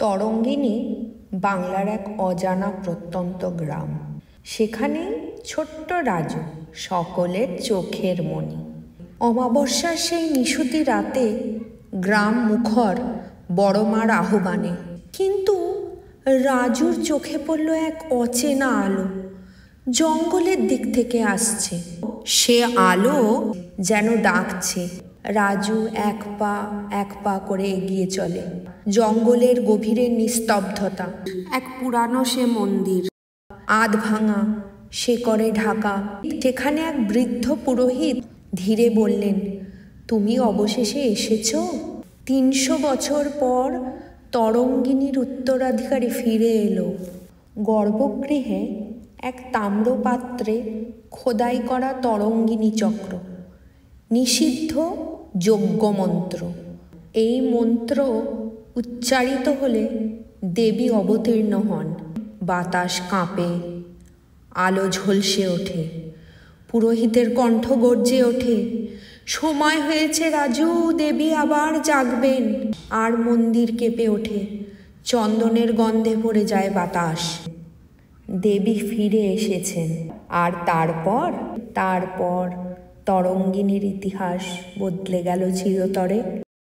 তরঙ্গিনী বাংলার এক অজানা প্রত্যন্ত গ্রাম। সেখানে ছোট্ট রাজু, সকলের চোখের মণি। অমাবস্যার সেই নিশুতি রাতে গ্রাম মুখর বড় মার আহ্বানে। কিন্তু রাজুর চোখে পড়ল এক অচেনা আলো, জঙ্গলের দিক থেকে আসছে। সে আলো যেন ডাকছে। রাজু এক পা করে এগিয়ে চলে। জঙ্গলের গভীরে নিস্তব্ধতা, এক পুরানো সে মন্দির, আধ ভাঙা, শেকড়ে ঢাকা। সেখানে এক বৃদ্ধ পুরোহিত ধীরে বললেন, তুমি অবশেষে এসেছ। ৩০০ বছর পর তরঙ্গিনীর উত্তরাধিকারী ফিরে এলো। গর্ভগৃহে এক তাম্রপাত্রে খোদাই করা তরঙ্গিনী চক্র, নিষিদ্ধ যজ্ঞমন্ত্র। এই মন্ত্র উচ্চারিত হলে দেবী অবতীর্ণ হন। বাতাস কাঁপে, আলো ঝলসে ওঠে, পুরোহিতের কণ্ঠ গর্জে ওঠে, সময় হয়েছে রাজু, দেবী আবার জাগবেন। আর মন্দির কেঁপে ওঠে, চন্দনের গন্ধে ভরে যায় বাতাস। দেবী ফিরে এসেছেন। আর তারপর তরঙ্গিনীর ইতিহাস বদলে গেল চিরতরে।